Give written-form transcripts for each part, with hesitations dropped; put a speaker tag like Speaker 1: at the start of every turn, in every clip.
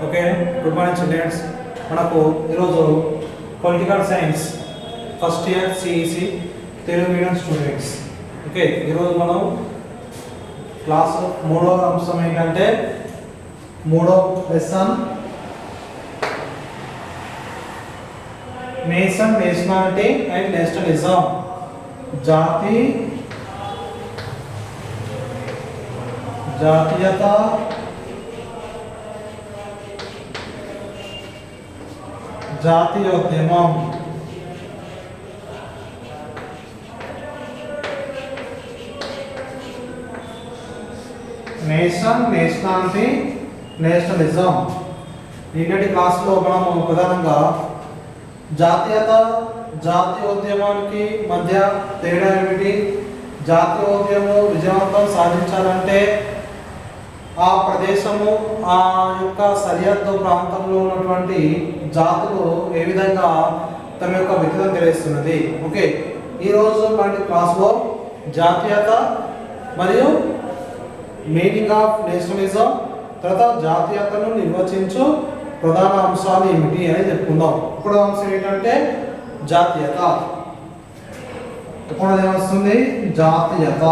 Speaker 1: Okay, good morning students. మనకు ఈరోజు political science first year CEC Telugu medium students. Okay, ఈరోజు మనం క్లాస్ మూడో అంశం ఏంటంటే మూడో lesson nation, nationality and nationalism. జాతీయత, జాతీయోద్యమం. Nation, nationality, nationalism. నిన్నటి క్లాసులో మనము ప్రధానంగా జాతీయత, జాతీయోద్యమానికి మధ్య తేడా ఏమిటి, జాతీయోద్యమం విజయవంతం సాధించాలంటే ఆ ప్రదేశము, ఆ యొక్క సరిహద్దు ప్రాంతంలో ఉన్నటువంటి జాతులు ఏ విధంగా తమ యొక్క వ్యక్తిత్వం తెలియజేస్తున్నది. ఓకే, ఈరోజు మన క్లాస్లో జాతీయత మరియు మీనింగ్ ఆఫ్ నేషనలిజం, తర్వాత జాతీయతను నిర్వచించు ప్రధాన అంశాలు ఏమిటి అని చెప్పుకుందాం. ఇప్పుడు అంశం ఏంటంటే జాతీయత. ఇప్పుడు ఏమొస్తుంది? జాతీయత.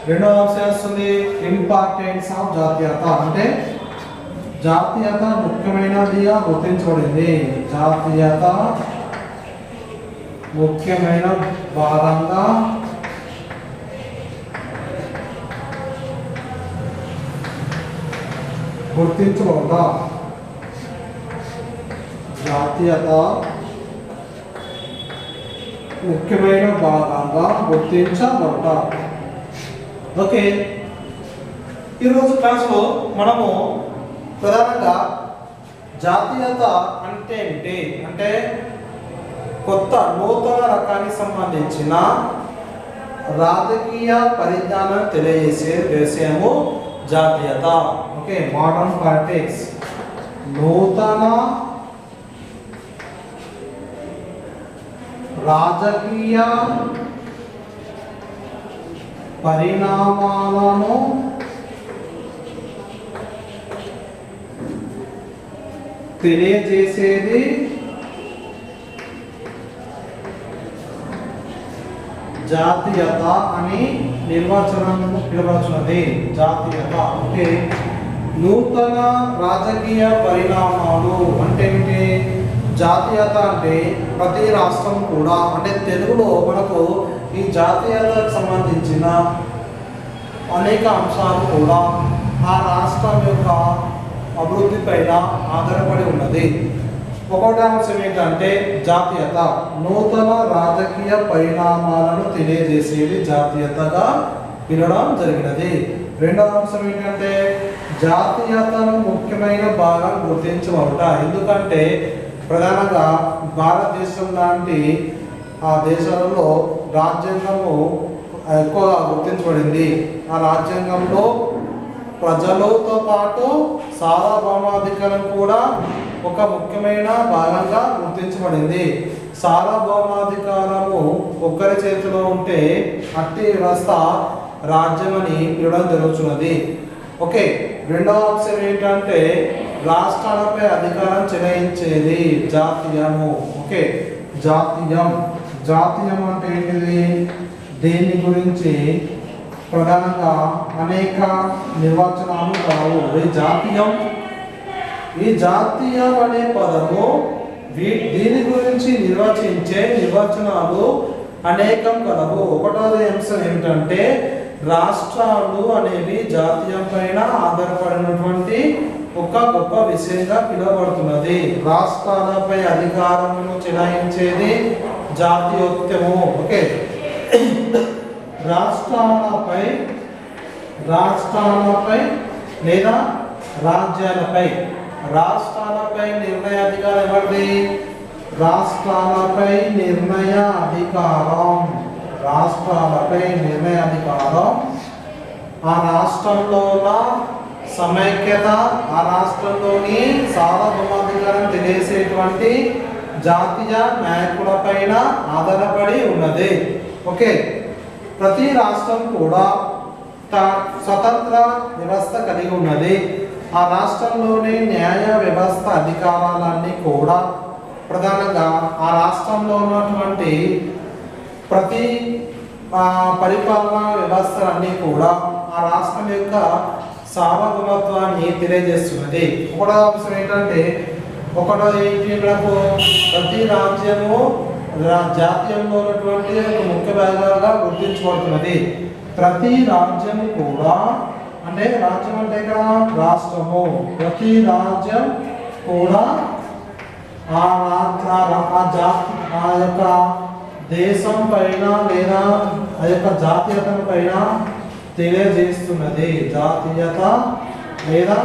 Speaker 1: రెండవ అంశం వస్తుంది ఇంపార్టెన్స్ ఆఫ్ జాతీయత. అంటే జాతీయత ముఖ్యమైనదిగా గుర్తించబడింది. జాతీయత ముఖ్యమైన భాగంగా గుర్తించబడ. జాతీయత ముఖ్యమైన భాగంగా గుర్తించబడ. ఓకే, ఈరోజు క్లాస్లో మనము ప్రధానంగా జాతీయత అంటే ఏంటి అంటే కొత్త నూతన రకానికి సంబంధించిన రాజకీయ పరిజ్ఞానం తెలియజేసే విషయము జాతీయత. Okay, modern politics. నూతన రాజకీయ పరిణామాలను తెలియజేసేది జాతీయత అని నిర్వచనం పిలువబడుతున్నది. జాతీయత అంటే నూతన రాజకీయ పరిణామాలు. అంటే ఏమిటి? జాతీయత అంటే ప్రతి రాష్ట్రం కూడా, అంటే తెలుగులో మనకు ఈ జాతీయతకు సంబంధించిన అనేక అంశాలు కూడా ఆ రాష్ట్రం యొక్క అభివృద్ధి పైన ఆధారపడి ఉన్నది. ఒకటో అంశం ఏంటంటే జాతీయత నూతన రాజకీయ పరిణామాలను తెలియజేసేది జాతీయతగా పిలవడం జరిగినది. రెండవ అంశం ఏంటంటే జాతీయతను ముఖ్యమైన భాగం గుర్తించబడుట. ఎందుకంటే ప్రధానంగా భారతదేశం లాంటి ఆ దేశాలలో రాజ్యాంగము ఎక్కువగా గుర్తించబడింది. ఆ రాజ్యాంగంలో ప్రజలతో పాటు సార్వభౌమాధికారం కూడా ఒక ముఖ్యమైన భాగంగా గుర్తించబడింది. సార్వభౌమాధికారము ఒక్కరి చేతిలో ఉంటే అట్టి వ్యవస్థ రాజ్యం అని పిలవడం జరుగుతున్నది. ఓకే, రెండవ అంశం ఏంటంటే రాష్ట్రాలపై అధికారం చెలాయించేది జాతీయము. ఓకే, జాతీయం అంటే ఏంటిది? దీని గురించి ప్రధానంగా అనేక నిర్వచనాలు కావు. ఈ జాతీయం అనే పదము దీని గురించి నిర్వచించే నిర్వచనాలు అనేకం కలవు. ఒకటోది అంశం ఏమిటంటే రాష్ట్రాలు అనేవి జాతీయం పైన ఆధారపడినటువంటి ఒక గొప్ప విషయంగా పిలువబడుతున్నది. రాష్ట్రాలపై అధికారమును చెలాయించేది జాతీయోద్యమం. ఓకే, రాష్ట్రాలపై లేదా రాజ్యాలపై నిర్ణయాధికారం ఎవరిది? రాష్ట్రాలపై నిర్ణయాధికారం ఆ రాష్ట్రంలో సమైక్యత, ఆ రాష్ట్రంలోని సార్వభౌమాధికారం తెలియజేసేటువంటి జాతీయ నాయకులపైన ఆధారపడి ఉన్నది. ఓకే, ప్రతి రాష్ట్రం కూడా స్వతంత్ర వ్యవస్థ కలిగి ఉన్నది. ఆ రాష్ట్రంలోని న్యాయ వ్యవస్థ అధికారాలన్నీ కూడా ప్రధానంగా ఆ రాష్ట్రంలో ఉన్నటువంటి ప్రతి పరిపాలనా వ్యవస్థలన్నీ కూడా ఆ రాష్ట్రం యొక్క సార్వభౌమత్వాన్ని తెలియజేస్తున్నది. ఒకటో అంశం ఏంటంటే మనకు ప్రతి రాజ్యము జాతీయంలో ఉన్నటువంటి ఒక ముఖ్య భాగాలుగా గుర్తించబడుతున్నది. ప్రతి రాజ్యం కూడా అంటే రాజ్యం అంటే ఇక్కడ రాష్ట్రము, ప్రతి రాజ్యం కూడా ఆ యొక్క దేశం పైన లేదా ఆ యొక్క జాతీయత పైన తెలియజేస్తున్నది. జాతీయత లేదా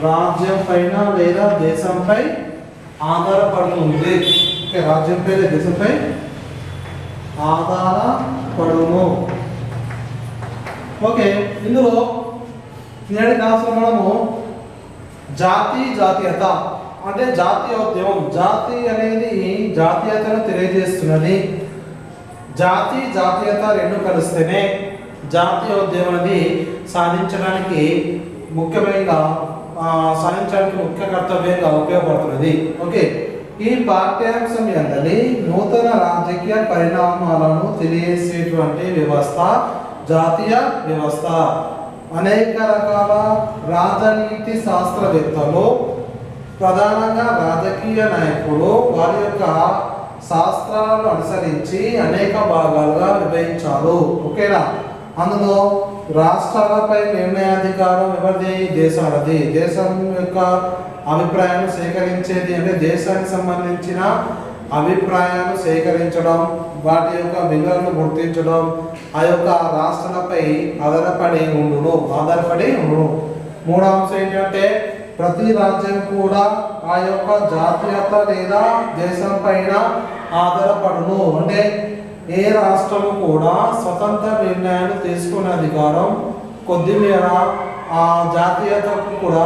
Speaker 1: రాజ్యం పైన లేదా దేశంపై ఆధారపడుతుంది. రాజ్యంపై లేదా దేశంపై ఆధారపడును. ఓకే, ఇందులో నేటి క్లాసులో మనము జాతీయత అంటే జాతీయోద్యమం. జాతి అనేది జాతీయతను తెలియజేస్తున్నది. జాతీయత రెండు కలిస్తేనే జాతీయోద్యమం అనేది సాధించడానికి ముఖ్య కర్తవ్యంగా ఉపయోగపడుతున్నది. ఓకే, ఈ పాఠ్యాంశం ఎందలి నూతన రాజకీయ పరిణామాలను తెలియజేసేటువంటి వ్యవస్థ జాతీయ వ్యవస్థ. అనేక రకాల రాజనీతి శాస్త్రవేత్తలు ప్రధానంగా రాజకీయ నాయకులు వారి యొక్క శాస్త్రాలను అనుసరించి అనేక భాగాలుగా విభజించారు. ఓకేనా, అందులో రాష్ట్రాలపై నిర్ణయాధికారం ఎవరిది? దేశాలది. దేశం యొక్క అభిప్రాయాలు సేకరించేది అంటే దేశానికి సంబంధించిన అభిప్రాయాలు సేకరించడం, వాటి యొక్క విలువలను గుర్తించడం, ఆ యొక్క రాష్ట్రాలపై ఆధారపడి ఉండును. మూడో అంశం ఏంటంటే ప్రతి రాజ్యం కూడా ఆ యొక్క జాతీయత లేదా దేశం పైన ఆధారపడును. అంటే ఏ రాష్ట్రము కూడా స్వతంత్ర నిర్ణయాలు తీసుకునే అధికారం కొద్దిమేర ఆ జాతీయతకు కూడా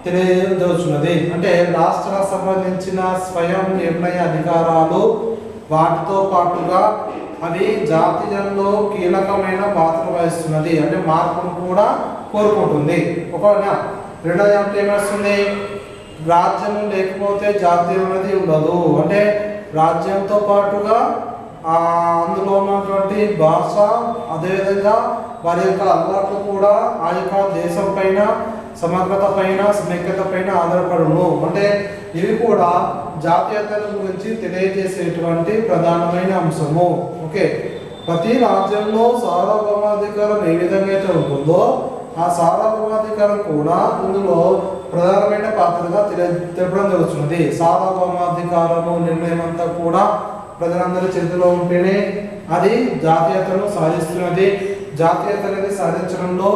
Speaker 1: తెలియజేస్తున్నది. అంటే రాష్ట్రాలకు సంబంధించిన స్వయం నిర్ణయ అధికారాలు వాటితో పాటుగా అవి జాతీయంలో కీలకమైన పాత్ర వహిస్తున్నది. అంటే మార్పును కూడా కోరుకుంటుంది. ఒకవేళ రెండోది ఏమొస్తుంది? రాజ్యం లేకపోతే జాతీయం అనేది ఉండదు. అంటే రాజ్యంతో పాటుగా అందులో ఉన్నటువంటి భాష, అదేవిధంగా వారి యొక్క అలవాట్లు కూడా ఆ యొక్క దేశం పైన సమగ్రత పైన సమైక్యత పైన ఆధారపడును. అంటే ఇవి కూడా జాతీయతల గురించి తెలియజేసేటువంటి ప్రధానమైన అంశము. ఓకే, ప్రతి రాజ్యంలో సార్వభౌమాధికారం ఏ విధంగా అయితే ఉంటుందో ఆ సార్వభౌమాధికారం కూడా ఇందులో ప్రధానమైన పాత్రగా తెలపడం జరుగుతున్నది. సార్వభౌమాధికారము నిర్ణయం అంతా కూడా ప్రజలందరి చేతిలో ఉంటేనే అది జాతీయతను సాధిస్తున్నది. జాతీయత అనేది సాధించడంలో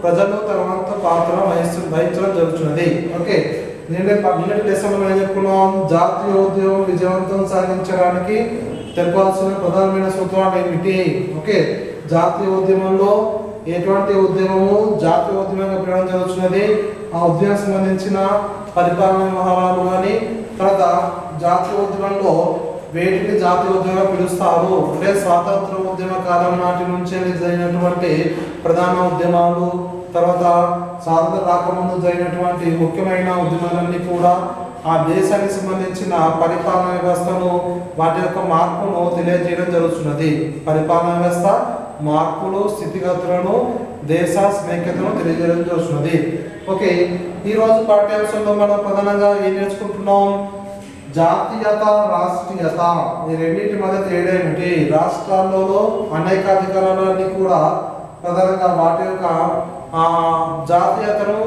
Speaker 1: ప్రజలు తమ పాత్ర వహించడం జరుగుతున్నది. ఓకే, నిన్నటి లెసన్లో మనం చెప్పుకున్నాం జాతీయోద్యమం విజయవంతం సాధించడానికి తెలపాల్సిన ప్రధానమైన సూత్రాలు ఏమిటి? ఓకే, జాతీయోద్యమంలో ఎటువంటి ఉద్యమము జాతీయోద్యమంగా పిలవడం జరుగుతున్నది. ఆ ఉద్యమం సంబంధించిన పరిపాలన వ్యవహారాలు కానీ తర్వాత జాతీయోద్యమంలో వేటిని జాతీయోద్యమంగా పిలుస్తారు అంటే స్వాతంత్ర ఉద్యమ కాలం నాటి నుంచే జరిగినటువంటి ప్రధాన ఉద్యమాలు, తర్వాత స్వాతంత్ర రాకముందు జరిగినటువంటి ముఖ్యమైన ఉద్యమాలన్నీ కూడా ఆ దేశానికి సంబంధించిన పరిపాలన వ్యవస్థను వాటి యొక్క మార్పును తెలియజేయడం జరుగుతున్నది. పరిపాలన వ్యవస్థ మార్పులు, స్థితిగతులను, దేశ సమైక్యతను తెలియజేయడం జరుగుతున్నది. ఓకే, ఈరోజు పాఠ్యాంశంలో మనం ప్రధానంగా ఏం నేర్చుకుంటున్నాం? జాతీయత, రాష్ట్రీయత ఈ రెండింటి మధ్య తేడా ఏమిటి? రాష్ట్రాల్లో అనేక అధికారాలన్నీ కూడా ప్రధానంగా వాటి యొక్క జాతీయతను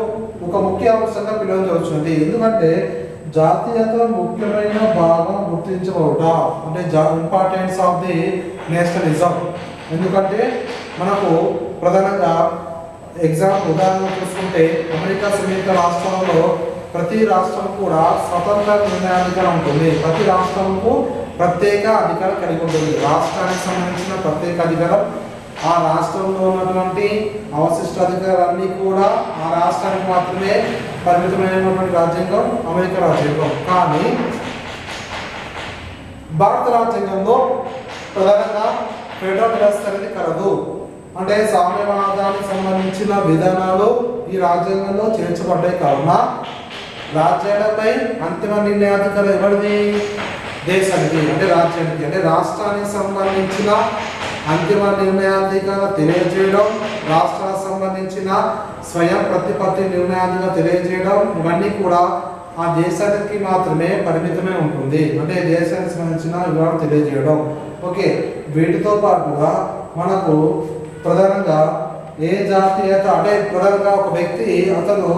Speaker 1: ఒక ముఖ్య అంశంగా పిలవడం జరుగుతుంది. ఎందుకంటే జాతీయత ముఖ్యమైన భాగం గుర్తించబడుట అంటే ఇంపార్టెన్స్ ఆఫ్ ది నేషనలిజం. ఎందుకంటే మనకు ప్రధానంగా ఉదాహరణ చూసుకుంటే అమెరికా సంయుక్త రాష్ట్రాలలో ప్రతి రాష్ట్రం కూడా స్వతంత్ర నిర్ణయాధికారం ఉంటుంది. ప్రతి రాష్ట్రంకు ప్రత్యేక అధికారం కలిగి ఉంటుంది. రాష్ట్రానికి సంబంధించిన ప్రత్యేక అధికారం, ఆ రాష్ట్రంలో ఉన్నటువంటి అవశిష్ట అధికారాలన్నీ కూడా ఆ రాష్ట్రానికి మాత్రమే పరిమితమైనటువంటి రాజ్యాంగం అమెరికా రాజ్యాంగం. కానీ భారత రాజ్యాంగంలో ప్రధానంగా ఫెడరల్ వ్యవస్థ అనేది కలదు. అంటే సామ్యవాదానికి సంబంధించిన విధానాలు ఈ రాజ్యాంగంలో చేర్చబడ్డాయి కావున రాజ్యాలపై అంతిమ నిర్ణయాధికారం ఎవరిది? దేశానికి అంటే రాజ్యానికి అంటే రాష్ట్రానికి సంబంధించిన అంతిమ నిర్ణయాధికారం తెలియజేయడం, రాష్ట్రాలకు సంబంధించిన స్వయం ప్రతిపత్తి నిర్ణయాధికారం తెలియజేయడం ఇవన్నీ కూడా ఆ దేశానికి మాత్రమే పరిమితమై ఉంటుంది. అంటే దేశానికి సంబంధించిన వివరాలు తెలియజేయడం. ఓకే, వీటితో పాటుగా మనకు ప్రధానంగా ఏ జాతీయత అంటే ప్రధానంగా ఒక వ్యక్తి అతను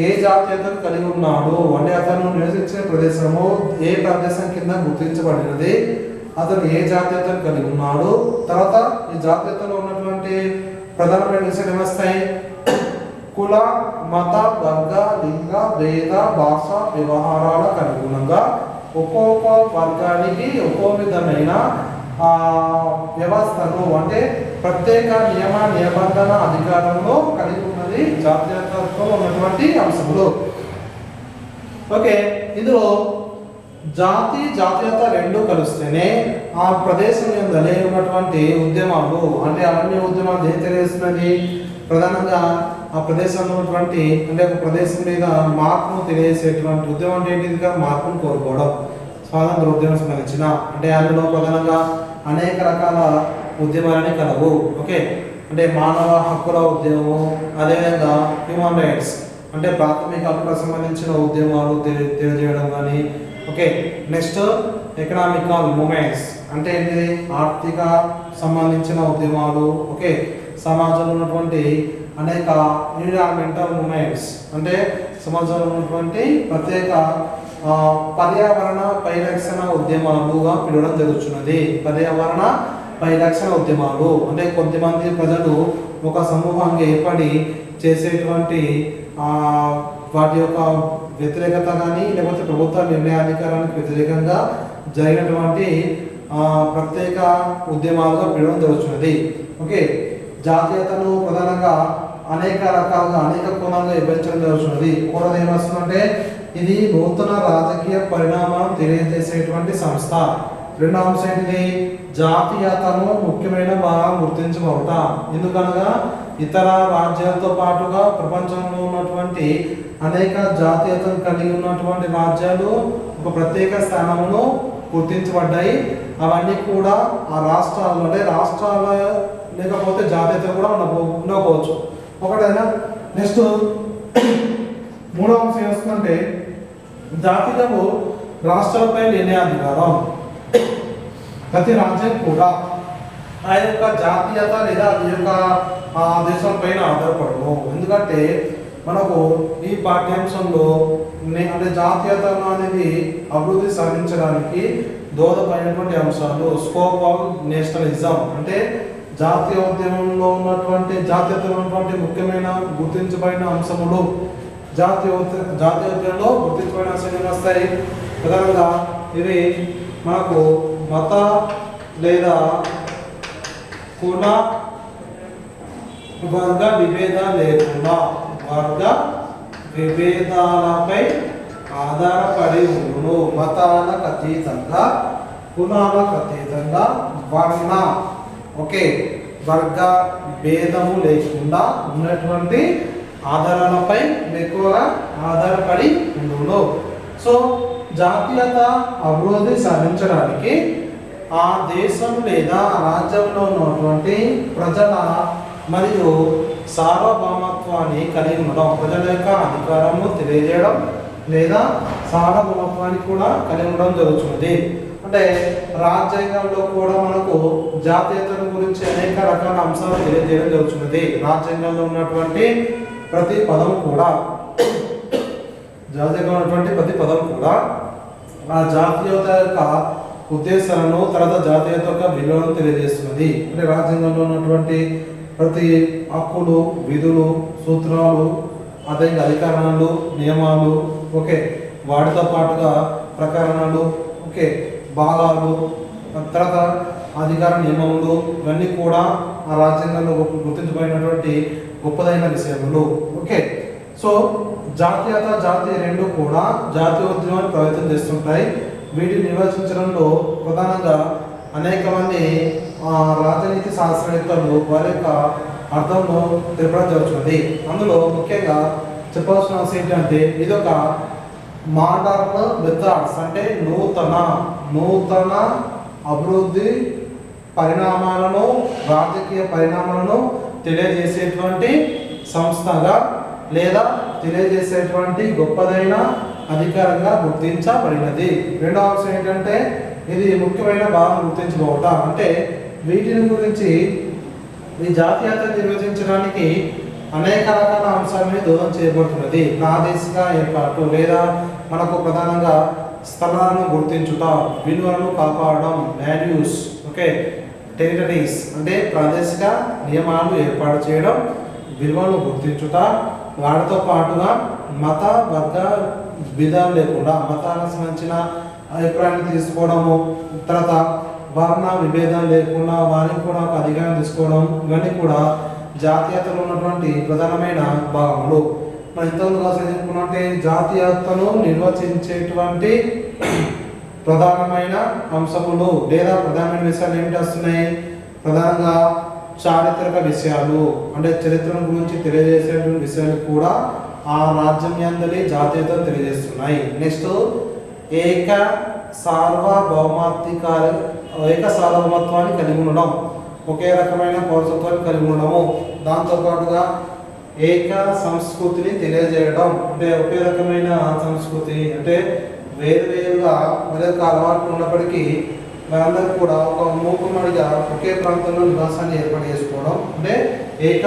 Speaker 1: ఏ జాతీయతను కలిగి ఉన్నాడు అంటే అతను నివసించిన ప్రదేశము ఏ ప్రదేశం కింద గుర్తించబడినది, అతను ఏ జాతీయతను కలిగి ఉన్నాడు, తర్వాత ఈ జాతీయతలో ఉన్నటువంటి ప్రధానమైన విషయాలు ఏమొస్తాయి? కుల, మత, వర్గ, లింగ, భేద, భాష, వ్యవహారాలకు అనుగుణంగా ఒక్కొక్క వర్గానికి ఒక్కో విధమైన వ్యవస్థను అంటే ప్రత్యేక నియమ నిబంధన అధికారంలో కలిగి ఉన్నది జాతీయతత్వం ఉన్నటువంటి అంశములు. ఓకే, ఇందులో జాతీయత రెండు కలిస్తేనే ఆ ప్రదేశం యందలి ఉన్నటువంటి ఉద్యమాలు అంటే అవన్నీ ఉద్యమాలు ఏం తెలియజేస్తున్నది? ప్రధానంగా ఆ ప్రదేశంలో ఉన్నటువంటి అంటే ఒక ప్రదేశం మీద మార్పును తెలియజేసేటువంటి ఉద్యమం అంటే ఏంటిదిగా మార్పును కోరుకోవడం. స్వాతంత్ర ఉద్యమం సంబంధించిన అంటే అందులో ప్రధానంగా అనేక రకాల ఉద్యమాలని కలవు. ఓకే, అంటే మానవ హక్కుల ఉద్యమము, అదేవిధంగా హ్యూమన్ రైట్స్ అంటే ప్రాథమిక హక్కులకు సంబంధించిన ఉద్యమాలు తెలియజేయడం కానీ. ఓకే, నెక్స్ట్ ఎకనామికల్ మూమెంట్స్ అంటే ఏంటి? ఆర్థిక సంబంధించిన ఉద్యమాలు. ఓకే, సమాజంలో ఉన్నటువంటి అనేక ఎన్విరాన్మెంటల్ మూమెంట్స్ అంటే సమాజంలో ఉన్నటువంటి ప్రత్యేక పర్యావరణ పరిరక్షణ ఉద్యమాలుగా పిలవడం జరుగుతున్నది. పర్యావరణ పరిరక్షణ ఉద్యమాలు అంటే కొంతమంది ప్రజలు ఒక సమూహంగా ఏర్పడి చేసేటువంటి వాటి యొక్క వ్యతిరేకత కానీ లేకపోతే ప్రభుత్వ నిర్ణయాధికారానికి వ్యతిరేకంగా జరిగినటువంటి ప్రత్యేక ఉద్యమాలుగా పిలవడం జరుగుతున్నది. ఓకే, జాతీయతను ప్రధానంగా అనేక రకాలుగా అనేక కోణాలుగా విభజించడం జరుగుతున్నది. కూడా ఏమొస్తుందంటే ఇది నూతన రాజకీయ పరిణామాలను తెలియజేసేటువంటి సంస్థ. రెండవ అంశం ఏంటిది? జాతీయతను ముఖ్యమైన భాగం గుర్తించబడట. ఎందుకనగా ఇతర రాజ్యాలతో పాటుగా ప్రపంచంలో ఉన్నటువంటి అనేక జాతీయతను కలిగి ఉన్నటువంటి రాజ్యాలు ఒక ప్రత్యేక స్థానమును గుర్తించబడ్డాయి. అవన్నీ కూడా ఆ రాష్ట్రాలు అంటే రాష్ట్రాల లేకపోతే జాతీయత కూడా ఉండకపోవచ్చు. ఒకటైనా నెక్స్ట్ మూడవ అంశం ఏమొస్తుందంటే జాతీయతకు రాష్ట్రాలపై నిర్ణయాధికారం. ప్రతి రాజ్యం కూడా ఆ యొక్క జాతీయత లేదా ఈ యొక్క దేశం పైన ఆధారపడము. ఎందుకంటే మనకు ఈ పాఠ్యాంశంలో అంటే జాతీయత అనేది అభివృద్ధి సాధించడానికి దోహదపడినటువంటి అంశాలు స్కోప్ ఆఫ్ నేషనలిజం అంటే జాతీయ ఉద్యమంలో ఉన్నటువంటి జాతీయతలో ఉన్నటువంటి ముఖ్యమైన గుర్తించబడిన అంశములు జాతీయ ఉద్యమంలో గుర్తించబడిన అంశాలు వస్తాయి. ప్రధానంగా ఇవి మనకు మత లేదా కుల వర్గ విభేదాలు లేకుండా వర్గ విభేదాలపై ఆధారపడి ఉండును. మతాలకు అతీతంగా కులాలకు అతీతంగా వర్ణ వర్గ భేదము లేకుండా ఉన్నటువంటి ఆధారాలపై ఎక్కువగా ఆధారపడి ఉండును. సో జాతీయత అభివృద్ధి సాధించడానికి ఆ దేశం లేదా రాజ్యంలో ఉన్నటువంటి ప్రజల మరియు సార్వభౌమత్వాన్ని కలిగి ఉండడం, ప్రజల యొక్క అధికారము తెలియజేయడం లేదా సార్వభౌమత్వాన్ని కూడా కలిగి ఉండడం జరుగుతుంది. అంటే రాజ్యాంగంలో కూడా మనకు జాతీయతను గురించి అనేక రకాల అంశాలు తెలియజేయడం జరుగుతుంది. రాజ్యాంగంలో ఉన్నటువంటి ప్రతి పదం కూడా ఆ జాతీయత యొక్క ఉద్దేశాలను తర్వాత జాతీయత యొక్క విలువలను తెలియజేస్తున్నది. అంటే రాజ్యాంగంలో ఉన్నటువంటి ప్రతి హక్కులు, విధులు, సూత్రాలు, అదే అధికారాలు, నియమాలు, వాటితో పాటుగా ప్రకరణలు, భాగాలు, తర్వాత అధికార నియమములు ఇవన్నీ కూడా ఆ రాజ్యాంగంలో గుర్తించబడినటువంటి గొప్పదైన విషయములు. సో జాతీయత జాతీయ రెండు కూడా జాతీయ ఉద్యమాన్ని ప్రభావితం చేస్తుంటాయి. వీటిని నిర్వచించడంలో ప్రధానంగా అనేక మంది రాజనీతి శాస్త్రవేత్తలు వారి యొక్క అర్థంలో తెలపడం జరుగుతుంది. అందులో ముఖ్యంగా చెప్పాల్సిన అవసరం ఏంటంటే ఇదొక మోడర్న్ మెథడ్స్ అంటే నూతన అభివృద్ధి పరిణామాలను రాజకీయ పరిణామాలను తెలియజేసేటువంటి సంస్థగా లేదా తెలియజేసేటువంటి గొప్పదైన అధికారంగా గుర్తించబడినది. రెండవ అంశం ఏంటంటే ఇది ముఖ్యమైన భాగం గుర్తించబోట అంటే వీటిని గురించి ఈ జాతీయత నిర్వచించడానికి అనేక రకాల అంశాలని దూరం చేయబడుతున్నది. ప్రాదేశిక ఏర్పాటు లేదా మనకు ప్రధానంగా స్థలాలను గుర్తించుట, విలువలను కాపాడడం, వాల్యూస్, ఓకే, టెరిటరీస్ అంటే ప్రాదేశిక నియమాలు ఏర్పాటు చేయడం, విలువలను గుర్తించుట, వాటితో పాటుగా మత వర్గ విధాలు లేకుండా మతాలకు సంబంధించిన అభిప్రాయాన్ని తీసుకోవడము, తర్వాత వర్ణ విభేదం లేకుండా వారికి కూడా ఒక అధికారం తీసుకోవడం, ఇవన్నీ కూడా జాతీయతలో ఉన్నటువంటి ప్రధానమైన భాగములు. మనం ఎంతగా చదువుకున్నట్టే జాతీయతను నిర్వచించేటువంటి ప్రధానమైన అంశములు లేదా ప్రధానమైన విషయాలు ఏమిటి వస్తున్నాయి? ప్రధానంగా చారిత్రక విషయాలు అంటే చరిత్రను గురించి తెలియజేసేటువంటి విషయాలు కూడా ఆ రాజ్యం యందలి జాతీయతను తెలియజేస్తున్నాయి. నెక్స్ట్ ఏక సార్వభౌమత్వాన్ని కలిగి ఉండడం, ఒకే రకమైన పౌరసత్వాన్ని కలిగి ఉండడము, దాంతోపాటుగా ఏక సంస్కృతిని తెలియజేయడం అంటే ఒకే రకమైన సంస్కృతి అంటే వేరువేరుగా మరి యొక్క అలవాట్లు ఉన్నప్పటికీ వారందరూ కూడా ఒక మూకుమ్మడిగా ఒకే ప్రాంతంలో నివాసాన్ని ఏర్పాటు చేసుకోవడం అంటే ఏక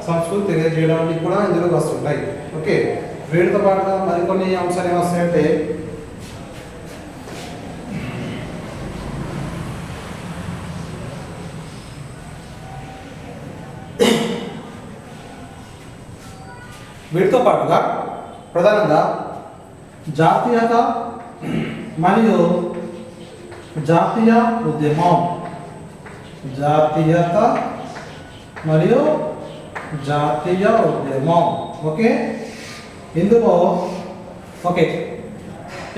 Speaker 1: సంస్కృతి తెలియజేయడానికి కూడా ఇందులో వస్తుంటాయి. ఓకే, వీటితో పాటుగా మరికొన్ని అంశాలు ఏమొస్తాయంటే వీటితో పాటుగా ప్రధానంగా జాతీయత మరియు జాతీయ ఉద్యమం, జాతీయత మరియు జాతీయ ఉద్యమం. ఓకే,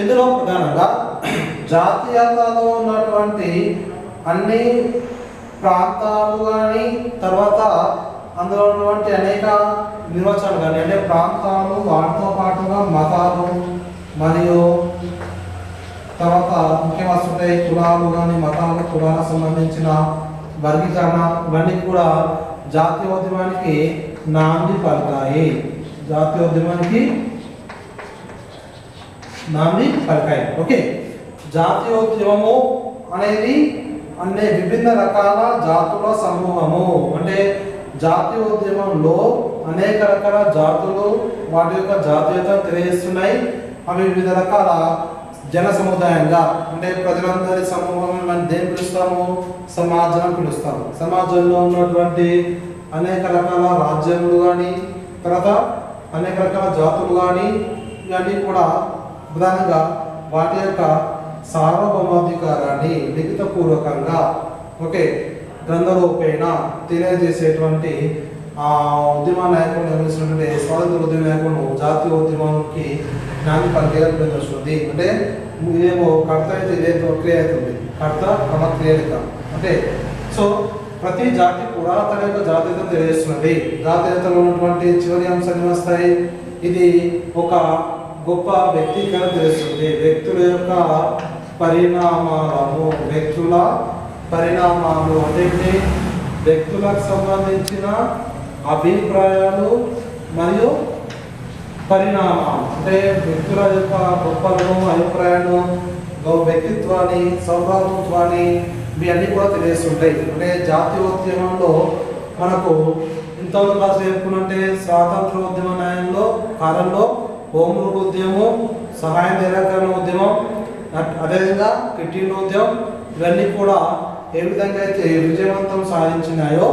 Speaker 1: ఇందులో ప్రధానంగా జాతీయతలో ఉన్నటువంటి అన్ని ప్రాంతాలు కానీ తర్వాత అందులో ఉన్నటువంటి అనేక నిర్వచనాలు కానీ అంటే ప్రాంతాలు వాటితో పాటుగా మతాలు మరియు తర్వాత ముఖ్యంగా వస్తుంటాయి కులాలు కానీ మతాలు కులాలకు సంబంధించిన వర్గీకరణ ఇవన్నీ కూడా జాతీయోద్యమానికి నాంది పలికాయి. ఓకే, జాతీయోద్యమము అనేది అనే విభిన్న రకాల జాతుల సమూహము అంటే జాతీయోద్యమంలో అనేక రకాల జాతులు వాటి యొక్క జాతీయతను తెలియజేస్తున్నాయి. అవి వివిధ రకాల జన సముదాయంగా అంటే ప్రజలందరి సమూహం మనం దేని పిలుస్తాము? సమాజం పిలుస్తాము. సమాజంలో ఉన్నటువంటి అనేక రకాల రాజ్యములు కానీ తర్వాత అనేక రకాల జాతులు కానీ ఇవన్నీ కూడా ప్రధానంగా వాటి యొక్క సార్వభౌమాధికారాన్ని లిఖితపూర్వకంగా ఓకే గ్రంథరూపేణ తెలియజేసేటువంటి ఉద్యమ నాయకులను నిర్వహించినటువంటి స్వాతంత్ర ఉద్యమ నాయకులను జాతీయ ఉద్యమానికి నాని పలికేయాలని వస్తుంది. అంటే ఇదేమో కర్త అయితే ఇదేంతో క్రియ అవుతుంది, కర్త క్రమక్రియలిక అంటే సో ప్రతి జాతి కూడా తన యొక్క జాతీయతను తెలియజేస్తున్నది. జాతీయతలో ఉన్నటువంటి చివరి అంశాన్ని వస్తాయి. ఇది ఒక గొప్ప వ్యక్తీకరణ తెలుస్తుంది. వ్యక్తుల యొక్క పరిణామాలు అంటే వ్యక్తులకు సంబంధించిన అభిప్రాయాలు మరియు పరిణామాలు అంటే వ్యక్తుల యొక్క గొప్పలను అభిప్రాయాలను వ్యక్తిత్వాన్ని సౌభాగ్యత్వాన్ని ఇవన్నీ కూడా తెలియజేస్తుంటాయి. అంటే జాతీయోద్యమంలో మనకు ఇంతవరకు క్లాస్ చెప్పుకున్నట్టే స్వాతంత్రోద్యమ న్యాయంలో కాలంలో హోమ్ రూల్ ఉద్యమం, సహాయ నిరాకరణ ఉద్యమం, అదేవిధంగా క్విట్ ఇండియా ఉద్యమం ఇవన్నీ కూడా ఏ విధంగా అయితే విజయవంతం సాధించినాయో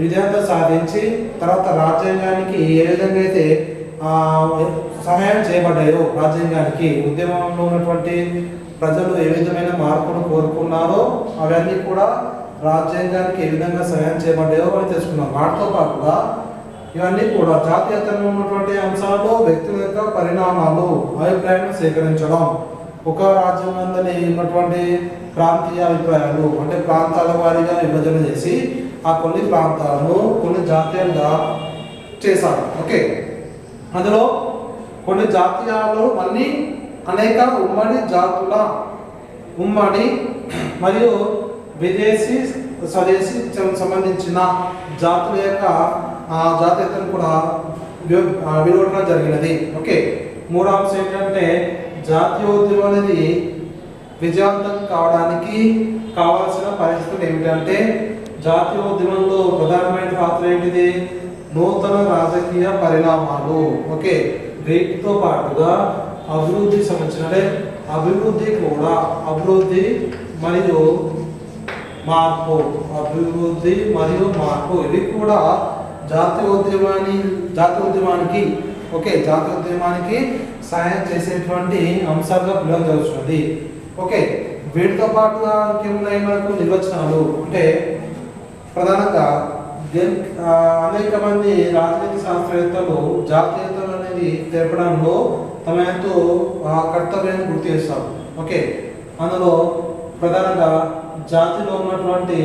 Speaker 1: విజయవంతం సాధించి తర్వాత రాజ్యాంగానికి ఏ విధంగా అయితే సహాయం చేయబడ్డాయో రాజ్యాంగానికి ఉద్యమంలో ఉన్నటువంటి ప్రజలు ఏ విధమైన మార్పును కోరుకున్నారో అవన్నీ కూడా రాజ్యాంగానికి ఏ విధంగా సహాయం చేయబడ్డాయో అని తెలుసుకున్నాం. వాటితో పాటుగా ఇవన్నీ కూడా జాతీయతలో ఉన్నటువంటి అంశాల్లో వ్యక్తుల యొక్క పరిణామాలు అభిప్రాయాలను సేకరించడం ఒక రాజ్యం నందని ఉన్నటువంటి ప్రాంతీయ అభిప్రాయాలు అంటే ప్రాంతాల వారీగా విభజన చేసి ఆ కొన్ని ప్రాంతాలను కొన్ని జాతీయాలుగా చేశారు. ఓకే, అందులో కొన్ని జాతీయాలు మళ్ళీ అనేక ఉమ్మడి జాతుల ఉమ్మడి మరియు విదేశీ స్వదేశీ సంబంధించిన జాతుల యొక్క జాతీయతను కూడా విరోధన జరిగినది. ఓకే, మూడవ అంశం ఏంటంటే జాతీయోద్యమం అనేది విజయవంతం కావడానికి కావాల్సిన పరిస్థితులు ఏమిటంటే జాతీయోద్యమంలో ప్రధానమైన పాత్ర ఏంటిది? నూతన రాజకీయ పరిణామాలు. ఓకే, వీటితో పాటుగా అభివృద్ధి సంబంధించిన అభివృద్ధి కూడా అభివృద్ధి మరియు మార్పు ఇవి కూడా జాతీయోద్యమానికి సహాయం చేసేటువంటి అంశాలుగా పిలవడం జరుగుతుంది. ఓకే, వీటితో పాటుగా ఇంకేమున్నాయి మనకు నిర్వచనాలు అంటే ప్రధానంగా అనేక మంది రాజనీతి శాస్త్రవేత్తలు జాతీయతలు అనేది తెలపడంలో తమ ఎంతో కర్తవ్యాన్ని గుర్తు చేస్తారు. ఓకే, అందులో ప్రధానంగా జాతిలో ఉన్నటువంటి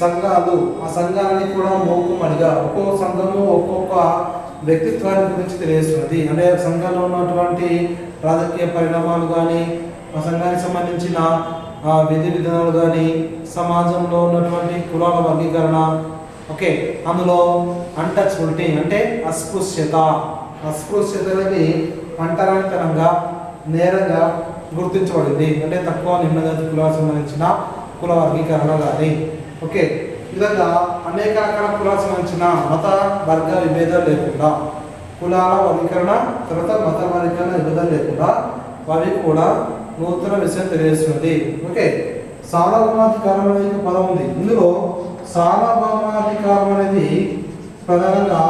Speaker 1: సంఘాలు ఆ సంఘాలని కూడా మూకుమ్మడిగా ఒక్కొక్క సంఘము ఒక్కొక్క వ్యక్తిత్వాన్ని గురించి తెలియజేస్తున్నది. అంటే సంఘంలో ఉన్నటువంటి రాజకీయ పరిణామాలు కానీ ఆ సంఘానికి సంబంధించిన విధి విధానాలు కానీ సమాజంలో ఉన్నటువంటి కులాల వర్గీకరణ. ఓకే, అందులో అన్టచబిలిటీ అంటే అస్పృశ్యత అనేది అంటరానితనంగా నేరంగా గుర్తించబడింది. అంటే తక్కువ నిమ్నజాతి కులాలకు సంబంధించిన కుల వర్గీకరణ కానీ. ఓకే, ఈ విధంగా అనేక రకాల కులాలకు సంబంధించిన మత వర్గ విభేదాలు లేకుండా కులాల వర్గీకరణ తర్వాత మత వర్గీకరణ విభేదాలు లేకుండా అవి కూడా నూతన విషయం తెలియజేస్తుంది. ఓకే, సార్వభౌమాధికారం అనేది పదం ఉంది. ఇందులో సార్వభౌమాధికారం అనేది ప్రధానంగా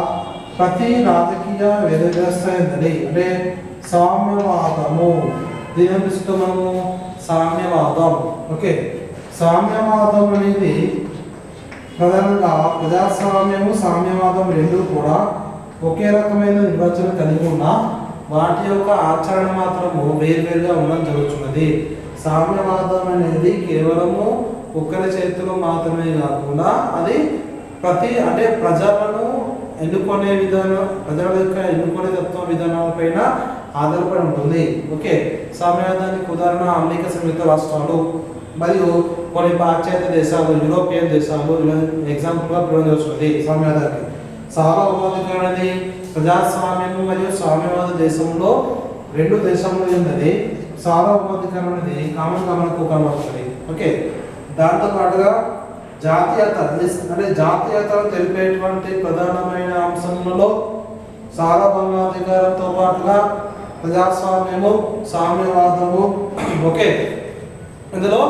Speaker 1: ప్రతి రాజకీయ వ్యవస్థ ఏంటండి అంటే సామ్యవాదము. దీని మనము సామ్యవాదం. ఓకే, సామ్యవాదం అనేది ప్రధానంగా ప్రజాస్వామ్యము సామ్యవాదం రెండు కూడా ఒకే రకమైన నిర్వచనం కలిగి ఉన్న వాటి యొక్క ఆచరణ మాత్రము వేరువేరుగా ఉండడం జరుగుతున్నది. సామ్యవాదం అనేది కేవలము ఒక్కరి చేతిలో మాత్రమే కాకుండా అది అంటే ప్రజలను ఎన్నుకునే విధానం ప్రజల యొక్క ఎన్నుకునే తత్వ విధానాలపైన ఆధారపడి ఉంటుంది. ఓకే, సామ్యవాదానికి ఉదాహరణ అమెరికా సంయుక్త రాష్ట్రాలు మరియు కొన్ని పాశ్చాత్య దేశాలు యూరోపియన్ దేశాలు ఎగ్జాంపుల్గా పిలువజేస్తుంది. సామ్యవాదానికి సార్వభౌమాధికారం అనేది ప్రజాస్వామ్యం మరియు సామ్యవాద దేశంలో రెండు దేశంలో ఉన్నది. సార్వభౌమాధికారం అనేది కామన్గా మనకు కనబడుతుంది. ఓకే, దాంతో పాటుగా జాతీయతను తెలిపేటువంటి ప్రధానమైన అంశంలో సార్వభౌమాధికారంతో పాటుగా ప్రజాస్వామ్యము సామ్యవాదము. ఓకే, ఇందులో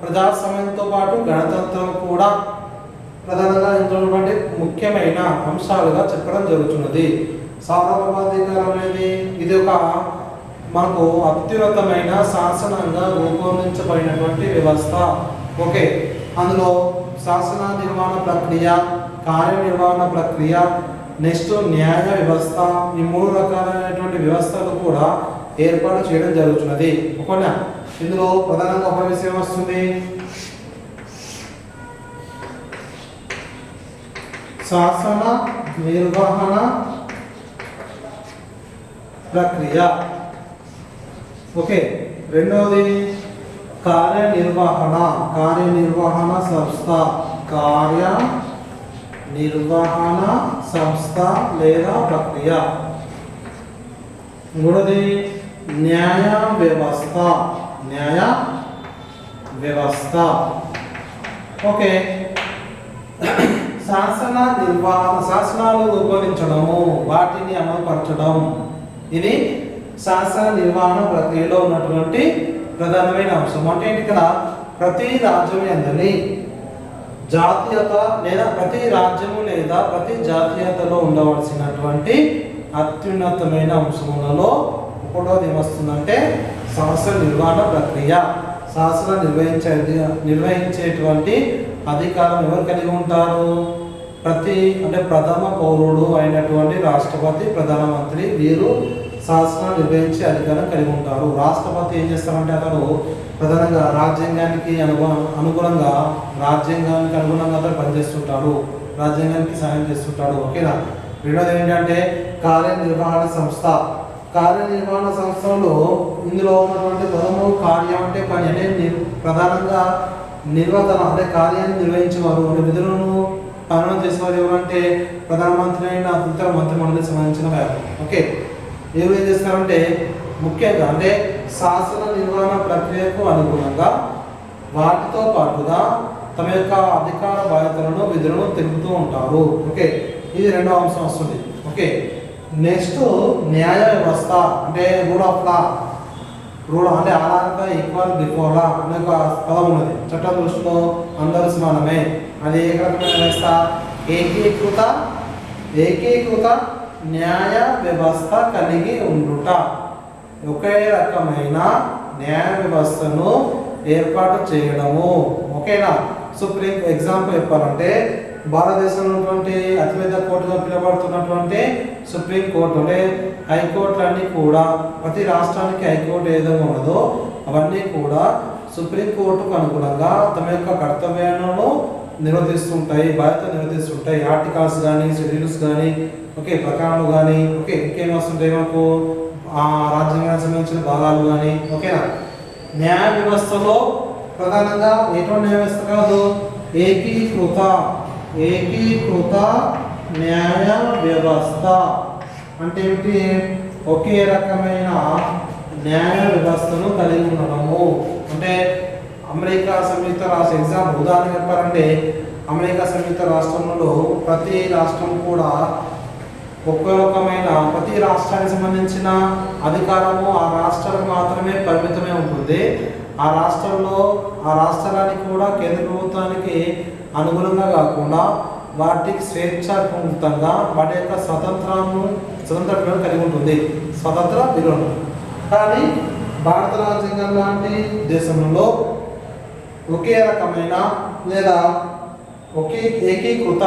Speaker 1: ప్రజాస్వామ్యంతో పాటు గణతంత్రం కూడా ప్రధానంగా ఇందులో ముఖ్యమైన అంశాలుగా చెప్పడం జరుగుతున్నది. సార్వభౌమాధికారం అనేది ఇది ఒక మనకు అత్యున్నతమైన శాసనంగా రూపొందించబడినటువంటి వ్యవస్థ. ఓకే, అందులో శాసన నిర్మాణ ప్రక్రియ కార్యనిర్వహణ ప్రక్రియ నెక్స్ట్ న్యాయ వ్యవస్థ ఈ మూడు రకాలైనటువంటి వ్యవస్థలు కూడా ఏర్పాటు చేయడం జరుగుతున్నది. ఓకేనా, ఇందులో ప్రధానంగా ఒక విషయం వస్తుంది శాసన నిర్వహణ ప్రక్రియ. ఓకే, రెండవది కార్యనిర్వహణ సంస్థ లేదా ప్రక్రియ. మూడవది న్యాయ వ్యవస్థ. ఓకే, శాసనాలు రూపొందించడము వాటిని అమలుపరచడం ఇది శాసన నిర్వహణ ప్రక్రియలో ఉన్నటువంటి ప్రధానమైన అంశం. అంటే ఇక్కడ ప్రతి రాజ్యం ఎందని జాతీయత లేదా ప్రతి రాజ్యము లేదా ప్రతి జాతీయతలో ఉండవలసినటువంటి అత్యున్నతమైన అంశములలో ఒకటోది ఏమొస్తుందంటే శాసన నిర్వహణ ప్రక్రియ. శాసనం నిర్వహించేటువంటి అధికారం ఎవరు కలిగి ఉంటారు? ప్రథమ పౌరుడు అయినటువంటి రాష్ట్రపతి ప్రధానమంత్రి వీరు శాసనాలు నిర్వహించే అధికారం కలిగి ఉంటారు. రాష్ట్రపతి ఏం చేస్తారంటే అతను ప్రధానంగా రాజ్యాంగానికి అనుగుణంగా అతను పనిచేస్తుంటాడు, రాజ్యాంగానికి సహాయం చేస్తుంటాడు. ఓకేనా. రెండోది ఏంటంటే కార్యనిర్వహణ సంస్థ. కార్యనిర్వహణ సంస్థలో ఇందులో ఉన్నటువంటి పదము కార్యం అంటే పని, అంటే ప్రధానంగా నిర్వర్తన అంటే కార్యాన్ని నిర్వహించేవారు, అంటే విధులను పాలన చేసేవారు ఎవరంటే ప్రధానమంత్రి అయిన ఇతర మంత్రిమండలికి సంబంధించిన వారు. ఓకే. ఎవరు ఏం చేస్తారంటే ముఖ్యంగా అంటే శాసన నిర్వహణ ప్రక్రియకు అనుగుణంగా వాటితో పాటుగా తమ యొక్క అధికార బాధ్యతలను విధులను తెలుపుతూ ఉంటారు. ఓకే. ఇది రెండవ అంశం వస్తుంది. ఓకే. నెక్స్ట్ న్యాయ వ్యవస్థ అంటే రూల్ ఆఫ్ లా. రూల్ అంటే ఆధారంగా ఈక్వల్ బిఫోర్ లా అనే ఒక పదం ఉన్నది. చట్టం దృష్టిలో అందరూ సమానమే. అది ఏ రకమైన వ్యవస్థ? ఏకీకృత న్యాయ వ్యవస్థ కలిగి ఉండుట. ఒకే రకమైన న్యాయ వ్యవస్థను ఏర్పాటు చేయడము. ఓకేనా. సుప్రీం ఎగ్జాంపుల్ చెప్పాలంటే భారతదేశంలో ఉన్నటువంటి అతిపెద్ద కోర్టుగా పిలువబడుతున్నటువంటి సుప్రీం కోర్టు అంటే హైకోర్టులన్నీ కూడా ప్రతి రాష్ట్రానికి హైకోర్టు ఏదైనా ఉన్నదో అవన్నీ కూడా సుప్రీం కోర్టుకు అనుగుణంగా తమ యొక్క కర్తవ్యాలను నిర్వర్తిస్తుంటాయి, బాధ్యత నిర్వర్తిస్తుంటాయి. ఆర్టికల్స్ కానీ షెడ్యూల్స్ కానీ ఓకే ప్రకరణలు కానీ ఓకే ఇంకేం వస్తుంటాయి మనకు రాజ్యాంగానికి సంబంధించిన భాగాలు కానీ. ఓకేనా. న్యాయ వ్యవస్థలో ప్రధానంగా ఎటువంటి న్యాయ వ్యవస్థ కాదు, ఏకీకృత న్యాయ వ్యవస్థ అంటే ఏమిటి? ఒకే రకమైన న్యాయ వ్యవస్థను కలిగి ఉండడము. అంటే అమెరికా సంయుక్త రాష్ట్ర ఎగ్జాంపుల్ ఉదాహరణ చెప్పాలంటే అమెరికా సంయుక్త రాష్ట్రంలో ప్రతి రాష్ట్రం కూడా ఒకే రకమైన ప్రతి రాష్ట్రానికి సంబంధించిన అధికారము ఆ రాష్ట్రాలకు మాత్రమే పరిమితమే ఉంటుంది. ఆ రాష్ట్రానికి కూడా కేంద్ర ప్రభుత్వానికి అనుగుణంగా కాకుండా వాటికి స్వేచ్ఛాపూరితంగా వాటి యొక్క స్వతంత్ర విలువను కలిగి ఉంటుంది, స్వతంత్ర విలువను. కానీ భారత రాజ్యాంగం లాంటి దేశంలో ఒకే రకమైన లేదా ఏకీకృత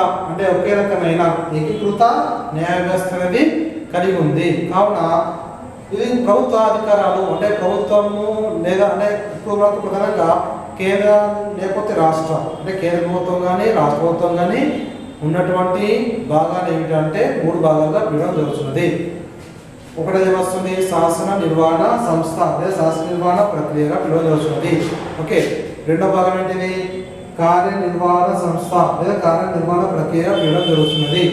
Speaker 1: న్యాయ వ్యవస్థ అనేది కలిగి ఉంది. కావున ఇది ప్రభుత్వ అధికారాలు అంటే ప్రభుత్వము లేదా అంటే ఇప్పుడు ప్రధానంగా కేంద్ర లేకపోతే రాష్ట్రం అంటే కేంద్ర ప్రభుత్వం కానీ రాష్ట్ర ప్రభుత్వం కానీ ఉన్నటువంటి భాగాలు ఏమిటంటే 3 భాగాలుగా విభజన జరుగుతున్నది. ఒకటి ఏమొస్తుంది? శాసన నిర్వహణ సంస్థ లేదా శాసన నిర్వహణ ప్రక్రియగా విభజన జరుగుతున్నది. ఓకే. రెండో భాగం ఏంటిది? కార్యనిర్వహణ సంస్థ లేదా కార్యనిర్వహణ ప్రక్రియగా విభజన జరుగుతున్నది.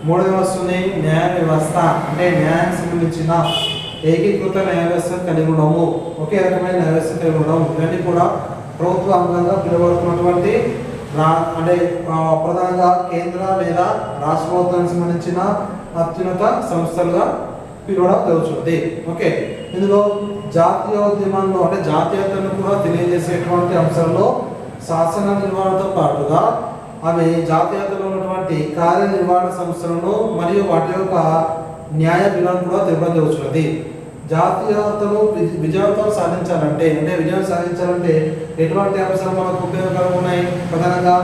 Speaker 1: మూడోది వస్తుంది న్యాయ వ్యవస్థ అంటే న్యాయానికి సంబంధించిన ఏకీకృత న్యాయ వ్యవస్థను కలిగి ఉండము, ఒకే రకమైన న్యాయ వ్యవస్థ కలిగి ఉండము. ఇవన్నీ కూడా ప్రభుత్వ అంగంగా పిలువబడుతున్నటువంటి అంటే ప్రధానంగా కేంద్ర లేదా రాష్ట్ర ప్రభుత్వానికి సంబంధించిన అత్యున్నత సంస్థలుగా పిలవడం జరుగుతుంది. ఓకే. ఇందులో జాతీయోద్యమంలో అంటే జాతీయతను కూడా తెలియజేసేటువంటి అంశాల్లో శాసన నిర్వహణతో పాటుగా అవి జాతీయతలో ఉన్నటువంటి కార్యనిర్వహణ సంస్థలను మరియు వాటి యొక్క న్యాయ విలువను కూడా తెలియడం జరుగుతున్నది. జాతీయతను విజయవంతం సాధించాలంటే విజయం సాధించాలంటే ఎటువంటి అంశాలు మనకు ఉపయోగకరంగా ఉన్నాయి? ప్రధానంగా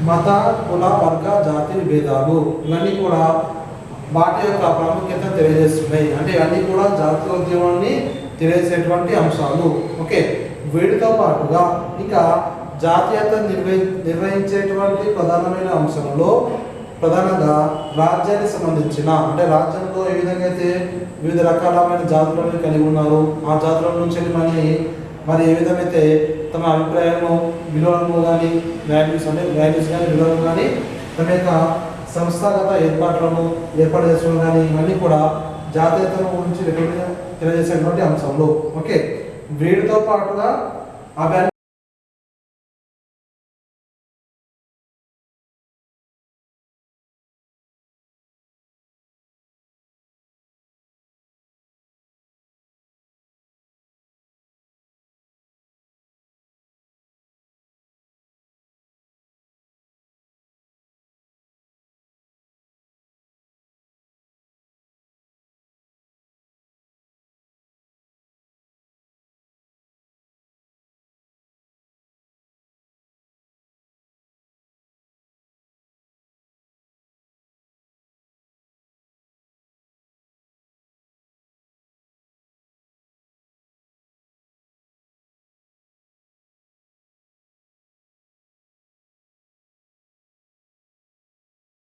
Speaker 1: మత, కుల, వర్గ, జాతి విభేదాలు ఇవన్నీ కూడా వాటి యొక్క ప్రాముఖ్యత తెలియజేస్తున్నాయి. అంటే ఇవన్నీ కూడా జాతీయోద్యమాన్ని తెలియజేసేటువంటి అంశాలు. ఓకే. వీటితో పాటుగా ఇక జాతీయత నిర్వహించేటువంటి ప్రధానమైన అంశంలో ప్రధానంగా రాజ్యానికి సంబంధించిన అంటే రాజ్యంలో ఏ విధంగా అయితే వివిధ రకాలమైన జాతులను కలిగి ఉన్నారు ఆ జాతుల నుంచి మరి ఏ విధమైతే తమ అభిప్రాయాలను విలువలను కానీ వాల్యూస్ కానీ విలువలను కానీ తమ యొక్క సంస్థాగత ఏర్పాటు చేసుకోవడం కానీ ఇవన్నీ కూడా జాతీయతను గురించి తెలియజేసేటువంటి అంశంలో. ఓకే. వీటితో పాటుగా అవన్నీ